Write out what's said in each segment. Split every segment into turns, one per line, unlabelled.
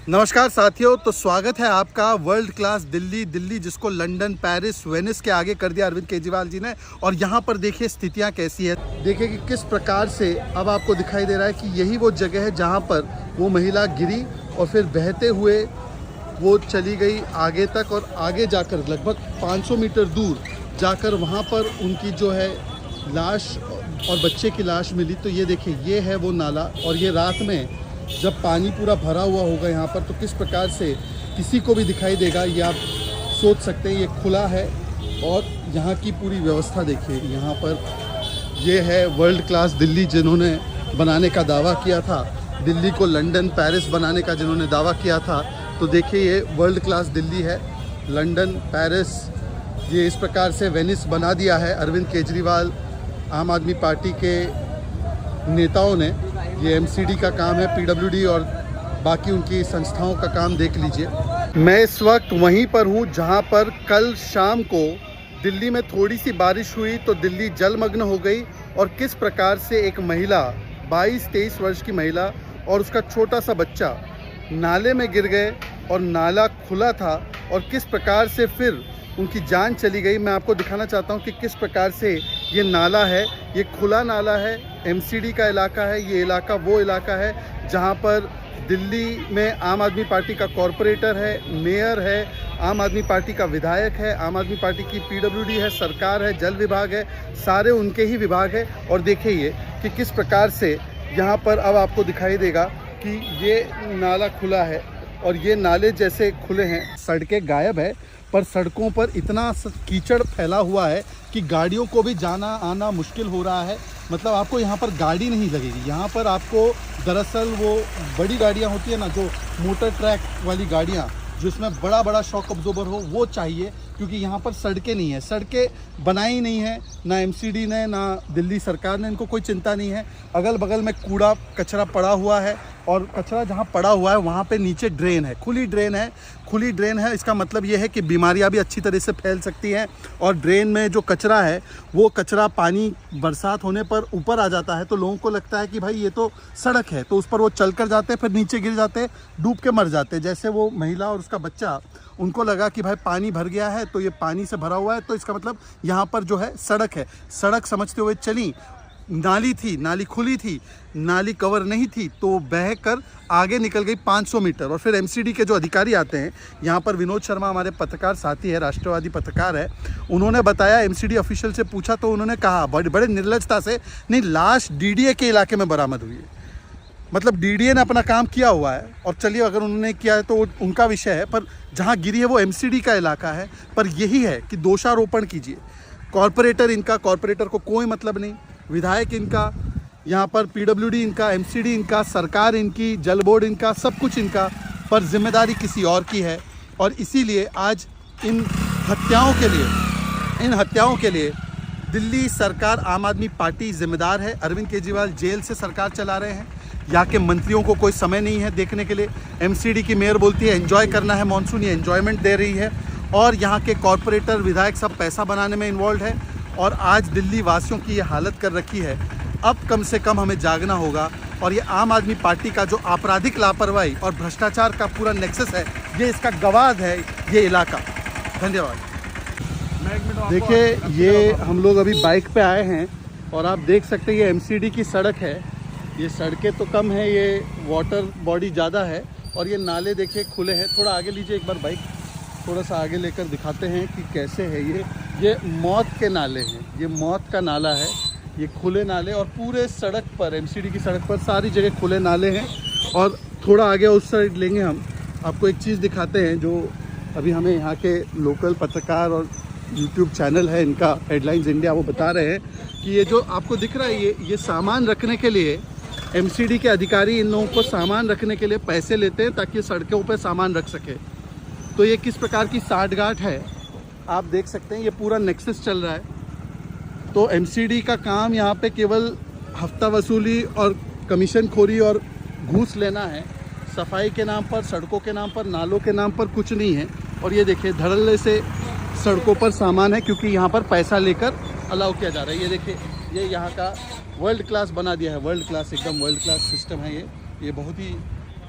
नमस्कार साथियों, तो स्वागत है आपका वर्ल्ड क्लास दिल्ली जिसको लंदन, पेरिस, वेनिस के आगे कर दिया अरविंद केजरीवाल जी ने। और यहाँ पर देखिए स्थितियाँ कैसी है, देखिए कि किस प्रकार से अब आपको दिखाई दे रहा है कि यही वो जगह है जहाँ पर वो महिला गिरी और फिर बहते हुए वो चली गई आगे तक और आगे जाकर लगभग 500 मीटर दूर जाकर वहाँ पर उनकी जो है लाश और बच्चे की लाश मिली। तो ये देखिए, ये है वो नाला और ये रात में जब पानी पूरा भरा हुआ होगा यहाँ पर तो किस प्रकार से किसी को भी दिखाई देगा, ये आप सोच सकते हैं। ये खुला है और यहाँ की पूरी व्यवस्था देखिए। यहाँ पर ये है वर्ल्ड क्लास दिल्ली जिन्होंने बनाने का दावा किया था, दिल्ली को लंदन, पेरिस बनाने का जिन्होंने दावा किया था। तो देखिए ये वर्ल्ड क्लास दिल्ली है, लंदन, पेरिस, ये इस प्रकार से वेनिस बना दिया है अरविंद केजरीवाल आम आदमी पार्टी के नेताओं ने। ये एमसीडी का काम है, पीडब्ल्यूडी और बाकी उनकी संस्थाओं का काम देख लीजिए। मैं इस वक्त वहीं पर हूँ जहाँ पर कल शाम को दिल्ली में थोड़ी सी बारिश हुई तो दिल्ली जलमग्न हो गई और किस प्रकार से एक महिला 22-23 वर्ष की महिला और उसका छोटा सा बच्चा नाले में गिर गए और नाला खुला था और किस प्रकार से फिर उनकी जान चली गई। मैं आपको दिखाना चाहता हूँ कि किस प्रकार से ये नाला है, ये खुला नाला है, एमसीडी का इलाका है। ये इलाका वो इलाका है जहाँ पर दिल्ली में आम आदमी पार्टी का कॉरपोरेटर है, मेयर है, आम आदमी पार्टी का विधायक है, आम आदमी पार्टी की पीडब्ल्यूडी है, सरकार है, जल विभाग है, सारे उनके ही विभाग है। और देखिए ये कि किस प्रकार से यहाँ पर अब आपको दिखाई देगा कि ये नाला खुला है और ये नाले जैसे खुले हैं। सड़कें गायब है पर सड़कों पर इतना कीचड़ फैला हुआ है कि गाड़ियों को भी जाना आना मुश्किल हो रहा है। मतलब आपको यहाँ पर गाड़ी नहीं लगेगी। यहाँ पर आपको दरअसल वो बड़ी गाड़ियाँ होती है ना, जो मोटर ट्रैक वाली गाड़ियाँ जिसमें बड़ा बड़ा शॉक अब्जॉर्बर हो, वो चाहिए, क्योंकि यहाँ पर सड़कें नहीं है। सड़कें बनाई नहीं है ना एमसीडी ने ना दिल्ली सरकार ने, इनको कोई चिंता नहीं है। अगल बगल में कूड़ा कचरा पड़ा हुआ है और कचरा जहाँ पड़ा हुआ है वहाँ पे नीचे ड्रेन है, खुली ड्रेन है। इसका मतलब ये है कि बीमारियाँ भी अच्छी तरह से फैल सकती हैं। और ड्रेन में जो कचरा है वो कचरा पानी बरसात होने पर ऊपर आ जाता है तो लोगों को लगता है कि भाई ये तो सड़क है, तो उस पर वो चल कर जाते हैं, फिर नीचे गिर जाते हैं, डूब के मर जाते हैं। जैसे वो महिला और उसका बच्चा, उनको लगा कि भाई पानी भर गया है तो ये पानी से भरा हुआ है, तो इसका मतलब यहाँ पर जो है सड़क है। सड़क समझते हुए चली, नाली थी, नाली खुली थी, नाली कवर नहीं थी, तो बह कर आगे निकल गई 500 मीटर। और फिर एमसीडी के जो अधिकारी आते हैं यहाँ पर, विनोद शर्मा हमारे पत्रकार साथी है, राष्ट्रवादी पत्रकार है, उन्होंने बताया, एमसीडी ऑफिशियल से पूछा तो उन्होंने कहा बड़े निर्लजता से, नहीं, लाश डीडीए के इलाके में बरामद हुई है। मतलब डीडीए ने अपना काम किया हुआ है और चलिए अगर उन्होंने किया है तो उनका विषय है, पर जहाँ गिरी है वो एमसीडी का इलाका है। पर यही है कि दोषारोपण कीजिए, कॉरपोरेटर इनका, कॉरपोरेटर को कोई मतलब नहीं, विधायक इनका, यहाँ पर पीडब्ल्यूडी इनका, एमसीडी इनका, सरकार इनकी, जल बोर्ड इनका, सब कुछ इनका, पर जिम्मेदारी किसी और की है। और इसीलिए आज इन हत्याओं के लिए दिल्ली सरकार, आम आदमी पार्टी जिम्मेदार है। अरविंद केजरीवाल जेल से सरकार चला रहे हैं, यहाँ के मंत्रियों को कोई समय नहीं है देखने के लिए। एमसीडी की मेयर बोलती है एंजॉय करना है मॉनसून, ये एंजॉयमेंट दे रही है। और यहाँ के कॉरपोरेटर, विधायक सब पैसा बनाने में इन्वॉल्व है और आज दिल्ली वासियों की ये हालत कर रखी है। अब कम से कम हमें जागना होगा और ये आम आदमी पार्टी का जो आपराधिक लापरवाही और भ्रष्टाचार का पूरा नेक्सस है, ये इसका गवाह है ये इलाका। धन्यवाद। देखिए ये हम लोग अभी बाइक पे आए हैं और आप देख सकते हैं ये एमसीडी की सड़क है। ये सड़कें तो कम है, ये वाटर बॉडी ज़्यादा है और ये नाले देखिए खुले हैं। थोड़ा आगे लीजिए एक बार बाइक, थोड़ा सा आगे लेकर दिखाते हैं कि कैसे है ये मौत के नाले हैं, ये मौत का नाला है, ये खुले नाले। और पूरे सड़क पर, एमसीडी की सड़क पर सारी जगह खुले नाले हैं। और थोड़ा आगे उस साइड लेंगे हम, आपको एक चीज़ दिखाते हैं जो अभी हमें यहाँ के लोकल पत्रकार और यूट्यूब चैनल है इनका, हेडलाइंस इंडिया, वो बता रहे हैं कि ये जो आपको दिख रहा है ये सामान रखने के लिए एमसीडी के अधिकारी इन लोगों को सामान रखने के लिए पैसे लेते हैं ताकि सड़कों पर सामान रख सके। तो ये किस प्रकार की साठगांठ है आप देख सकते हैं, ये पूरा नेक्सस चल रहा है। तो एमसीडी का काम यहाँ पे केवल हफ्ता वसूली और कमीशन खोरी और घूस लेना है। सफाई के नाम पर, सड़कों के नाम पर, नालों के नाम पर कुछ नहीं है। और ये देखिए धड़ल्ले से सड़कों पर सामान है क्योंकि यहाँ पर पैसा लेकर अलाउ किया जा रहा है। ये देखिए ये यहाँ का वर्ल्ड क्लास बना दिया है, वर्ल्ड क्लास, एकदम वर्ल्ड क्लास सिस्टम है ये बहुत ही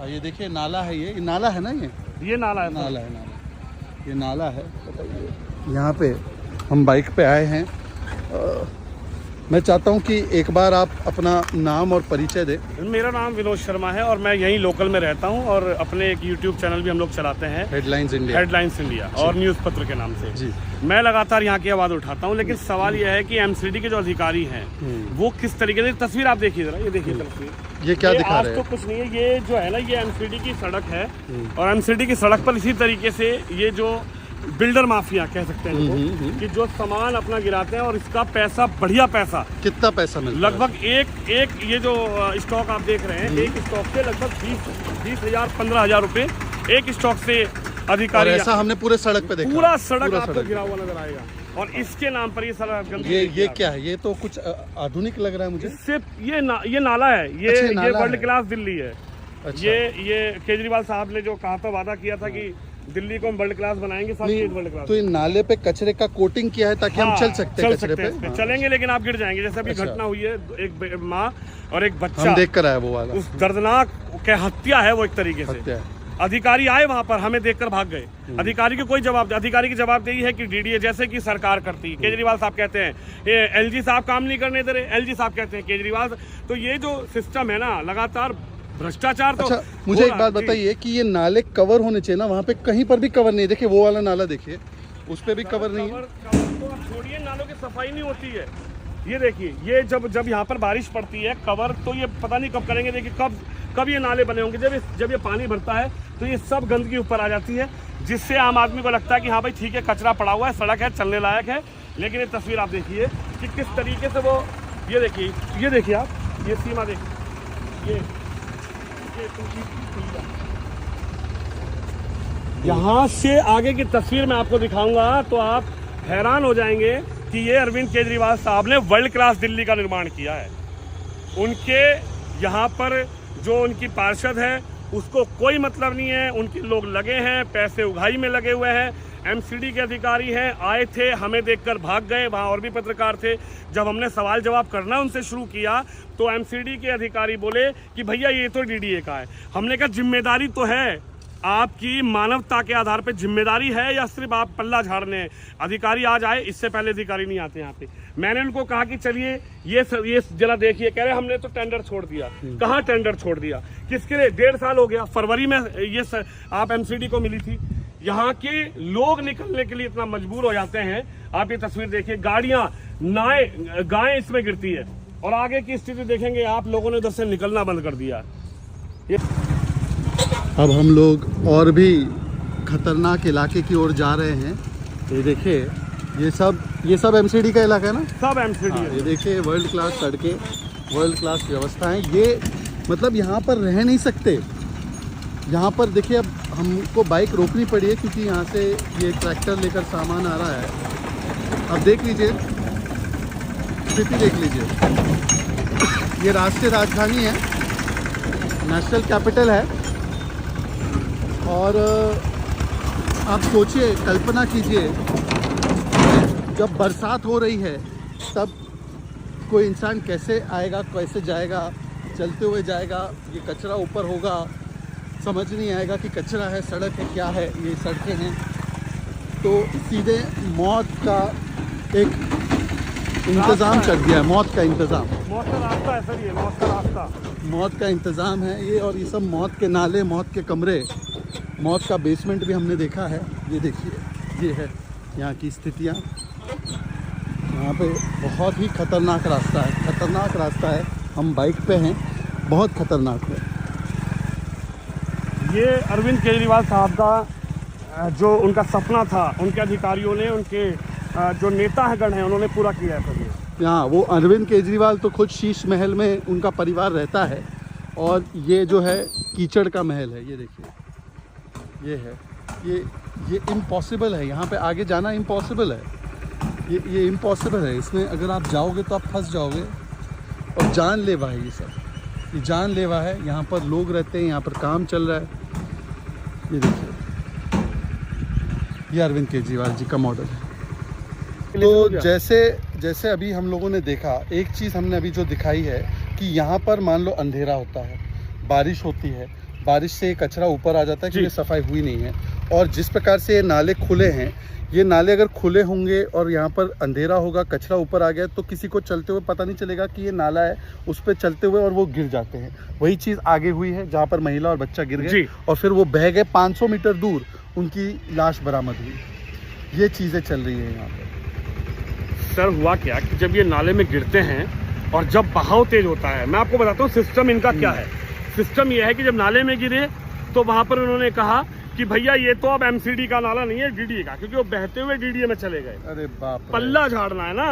ये देखिए नाला है, ये नाला है ना,
ये नाला है,
नाला है, नाला, ये नाला है। बताइए, यहाँ पे हम बाइक पे आए हैं। मैं चाहता हूँ कि एक बार आप अपना नाम और परिचय दें।
मेरा नाम विनोद शर्मा है और मैं यहीं लोकल में रहता हूँ और अपने एक यूट्यूब चैनल भी हम लोग चलाते हैं,
हेडलाइंस इंडिया
और न्यूज़ पत्र के नाम से जी। मैं लगातार यहाँ की आवाज़ उठाता हूँ, लेकिन सवाल यह है कि एमसीडी के जो अधिकारी हैं वो किस तरीके से, तस्वीर आप देखिए जरा, ये देखिए तस्वीर,
ये क्या दिखा रहे हैं?
तो कुछ नहीं है, ये जो है ना, ये एमसीडी की सड़क है और एमसीडी की सड़क पर इसी तरीके से ये जो बिल्डर माफिया कह सकते हैं इनको, कि जो सामान अपना गिराते हैं और इसका पैसा, बढ़िया पैसा,
कितना पैसा मिलता है?
लगभग एक ये जो स्टॉक आप देख रहे हैं, एक स्टॉक से लगभग 20,000 15,000 रुपए एक स्टॉक से अधिकारी।
और ऐसा हमने पूरे सड़क पे देखा,
पूरा सड़क आपको गिरा हुआ नजर आएगा और इसके नाम पर ये सारा गंदगी।
ये क्या है? ये तो कुछ आधुनिक लग रहा है मुझे।
सिर्फ ये नाला है, ये वर्ल्ड क्लास दिल्ली है।
अच्छा।
ये केजरीवाल साहब ने जो कहा था, वादा किया था कि दिल्ली को हम वर्ल्ड क्लास बनाएंगे, सब चीज वर्ल्ड क्लास।
तो इन नाले पे कचरे का कोटिंग किया है ताकि हम चल सकते हैं कचरे पे।
चलेंगे लेकिन आप गिर जाएंगे। जैसे अभी घटना हुई है, एक माँ और एक बच्चा,
हम देख कर आए वो वाला,
उस दर्दनाक क्या हत्या है वो एक तरीके से। अधिकारी आए वहां पर, हमें देखकर भाग गए। अधिकारी को कोई जवाब, अधिकारी की जवाबदेही है कि डीडीए जैसे कि सरकार करती है। केजरीवाल साहब कहते हैं ये एलजी साहब काम नहीं करने दे रहे, एलजी साहब कहते हैं केजरीवाल। तो ये जो सिस्टम है ना, लगातार भ्रष्टाचार। तो
अच्छा, मुझे एक बात बताइए कि ये नाले कवर होने चाहिए ना, वहाँ पे कहीं पर भी कवर नहीं। देखिए वो वाला नाला देखिए, उस पे भी कवर नहीं है।
तो छोड़िए, नालों की सफाई नहीं होती है। ये देखिए, ये जब यहाँ पर बारिश पड़ती है, कवर तो ये पता नहीं कब करेंगे। देखिए कब ये नाले बने होंगे। जब ये पानी भरता है तो ये सब गंदगी ऊपर आ जाती है, जिससे आम आदमी को लगता है कि हाँ भाई ठीक है, कचरा पड़ा हुआ है, सड़क है, चलने लायक है। लेकिन ये तस्वीर आप देखिए कि किस तरीके से वो, ये देखिए आप, ये सीमा देखिए, यहाँ से आगे की तस्वीर मैं आपको दिखाऊंगा तो आप हैरान हो जाएंगे कि ये अरविंद केजरीवाल साहब ने वर्ल्ड क्लास दिल्ली का निर्माण किया है। उनके यहाँ पर जो उनकी पार्षद है उसको कोई मतलब नहीं है, उनके लोग लगे हैं, पैसे उगाही में लगे हुए हैं। एमसीडी के अधिकारी हैं, आए थे, हमें देखकर भाग गए। वहाँ और भी पत्रकार थे। जब हमने सवाल जवाब करना उनसे शुरू किया तो एमसीडी के अधिकारी बोले कि भैया ये तो डीडीए का है। हमने कहा जिम्मेदारी तो है आपकी, मानवता के आधार पे जिम्मेदारी है या सिर्फ आप पल्ला झाड़ने? अधिकारी आज आए, इससे पहले अधिकारी नहीं आते यहाँ पे। मैंने उनको कहा कि चलिए ये जरा देखिए। कह रहे हमने तो टेंडर छोड़ दिया। कहाँ टेंडर छोड़ दिया? किसके लिए? 1.5 साल हो गया। फरवरी में ये आप एमसीडी को मिली थी। यहाँ के लोग निकलने के लिए इतना मजबूर हो जाते हैं। आप ये तस्वीर देखिए, गाड़ियां, गायें इसमें गिरती है। और आगे की स्थिति देखेंगे आप, लोगों ने उधर से निकलना बंद कर दिया।
अब हम लोग और भी खतरनाक इलाके की ओर जा रहे हैं। ये देखिए, ये सब एमसीडी का इलाका है ना, सब एमसीडी है। ये देखिए वर्ल्ड क्लास सड़कें, वर्ल्ड क्लास व्यवस्थाएं। ये मतलब यहाँ पर रह नहीं सकते। यहाँ पर देखिए, अब हमको बाइक रोकनी पड़ी है क्योंकि यहाँ से ये ट्रैक्टर लेकर सामान आ रहा है। अब देख लीजिए, स्थिति देख लीजिए। ये राष्ट्रीय राजधानी है, नेशनल कैपिटल है। और आप सोचिए, कल्पना कीजिए, जब बरसात हो रही है तब कोई इंसान कैसे आएगा, कैसे जाएगा? चलते हुए जाएगा, ये कचरा ऊपर होगा, समझ नहीं आएगा कि कचरा है, सड़क है, क्या है। ये सड़कें हैं तो सीधे मौत का एक इंतज़ाम कर दिया है। मौत का इंतज़ाम,
मौत का रास्ता ऐसा ही है, मौत का रास्ता,
मौत का इंतज़ाम है ये। और ये सब मौत के नाले, मौत के कमरे, मौत का बेसमेंट भी हमने देखा है। ये देखिए, ये है यहाँ की स्थितियाँ। यहाँ पे बहुत ही खतरनाक रास्ता है, खतरनाक रास्ता है। हम बाइक पे हैं, बहुत खतरनाक है।
ये अरविंद केजरीवाल साहब का जो उनका सपना था, उनके अधिकारियों ने, उनके जो नेता गण हैं, उन्होंने पूरा किया है।
हाँ, वो अरविंद केजरीवाल तो खुद शीश महल में उनका परिवार रहता है। और ये जो है कीचड़ का महल है। ये देखिए, ये है, ये इम्पॉसिबल है। यहाँ पे आगे जाना इम्पॉसिबल है। ये इम्पॉसिबल है। इसमें अगर आप जाओगे तो आप फंस जाओगे। और जानलेवा है ये सब, ये जानलेवा है। यहाँ पर लोग रहते हैं, यहाँ पर काम चल रहा है। ये देखिए, ये अरविंद केजरीवाल जी का मॉडल है। तो जैसे अभी हम लोगों ने देखा, एक चीज़ हमने अभी जो दिखाई है कि यहाँ पर मान लो अंधेरा होता है, बारिश होती है, बारिश से कचरा ऊपर आ जाता है
जी।
क्योंकि सफाई हुई नहीं है। और जिस प्रकार से ये नाले खुले हैं, ये नाले अगर खुले होंगे और यहाँ पर अंधेरा होगा, कचरा ऊपर आ गया, तो किसी को चलते हुए पता नहीं चलेगा कि ये नाला है, उस पर चलते हुए और वो गिर जाते हैं। वही चीज़ आगे हुई है जहाँ पर महिला और बच्चा गिर गए
जी।
और फिर वो बह गए, 500 मीटर दूर उनकी लाश बरामद हुई। ये चीज़ें चल रही है यहाँ पर।
सर हुआ क्या कि जब ये नाले में गिरते हैं और जब बहाव तेज होता है, मैं आपको बताता हूँ सिस्टम इनका क्या है। सिस्टम ये है कि जब नाले में गिरे तो वहां पर उन्होंने कहा कि भैया ये तो अब एमसीडी का नाला नहीं है, डीडीए का, क्योंकि वो बहते हुए डीडीए में चले गए।
अरे बाप रे।
पल्ला झाड़ना है ना,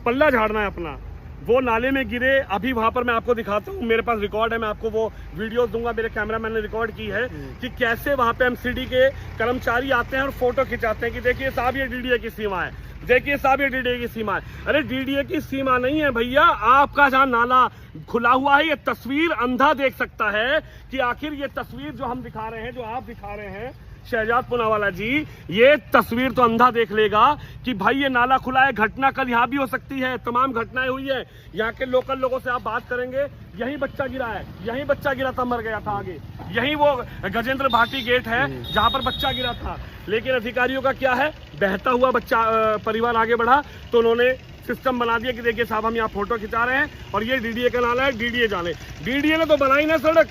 पल्ला झाड़ना है अपना। वो नाले में गिरे, अभी वहां पर मैं आपको दिखाता हूँ, मेरे पास रिकॉर्ड है, मैं आपको वो वीडियो दूंगा, मेरे कैमरामैन ने रिकॉर्ड की है कि कैसे वहां पे एमसीडी के कर्मचारी आते हैं और फोटो खिंचाते हैं कि देखिए साहब ये डीडीए की सीमा है, देखिए साहब ये डीडीए की सीमा है। अरे डीडीए की सीमा नहीं है भैया, आपका जहाँ नाला खुला हुआ है, ये तस्वीर अंधा देख सकता है कि आखिर ये तस्वीर जो हम दिखा रहे हैं, जो आप दिखा रहे हैं शहजाद पूनावाला जी, ये तस्वीर तो अंधा देख लेगा कि भाई ये नाला खुला है। घटना कल यहाँ भी हो सकती है, तमाम घटनाएं हुई है। यहाँ के लोकल लोगों से आप बात करेंगे, यही बच्चा गिरा है, यही बच्चा गिरा था, मर गया था आगे, यही वो गजेंद्र भाटी गेट है जहाँ पर बच्चा गिरा था। लेकिन अधिकारियों का क्या है, बहता हुआ बच्चा परिवार आगे बढ़ा तो उन्होंने सिस्टम बना दिया कि देखिए साहब हम यहाँ फोटो खिंचा रहे हैं और ये डीडीए का नाला है, डीडीए जाने। डीडीए ने तो बनाई ना सड़क।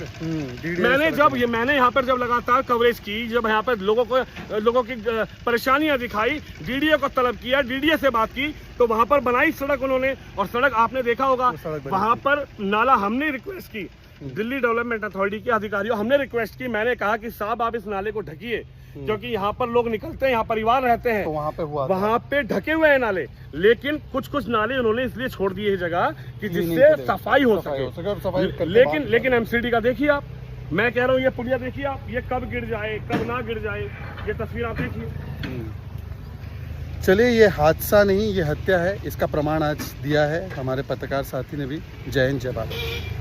मैंने यहाँ पर जब लगातार कवरेज की, जब यहाँ पर लोगों की परेशानियां दिखाई, डीडीए को तलब किया, डीडीए से बात की, तो वहां पर बनाई सड़क उन्होंने। और सड़क आपने देखा होगा, वहां पर नाला हमने रिक्वेस्ट की, दिल्ली डेवलपमेंट अथॉरिटी के अधिकारियों हमने रिक्वेस्ट की, मैंने कहा कि साहब आप इस नाले को ढकिए, क्योंकि यहाँ पर लोग निकलते हैं, यहाँ परिवार रहते हैं,
तो वहाँ पे
ढके हुए हैं नाले। लेकिन कुछ नाले उन्होंने इसलिए छोड़ दिए है जगह कि जिससे सफाई हो सके। लेकिन एमसीडी का देखिए आप, मैं कह रहा हूँ ये पुलिया देखिए आप, ये कब गिर जाए कब ना गिर जाए, ये तस्वीर आप देखिए।
चलिए, ये हादसा नहीं, ये हत्या है, इसका प्रमाण आज दिया है हमारे पत्रकार साथी ने भी। जय हिंद, जय भारत।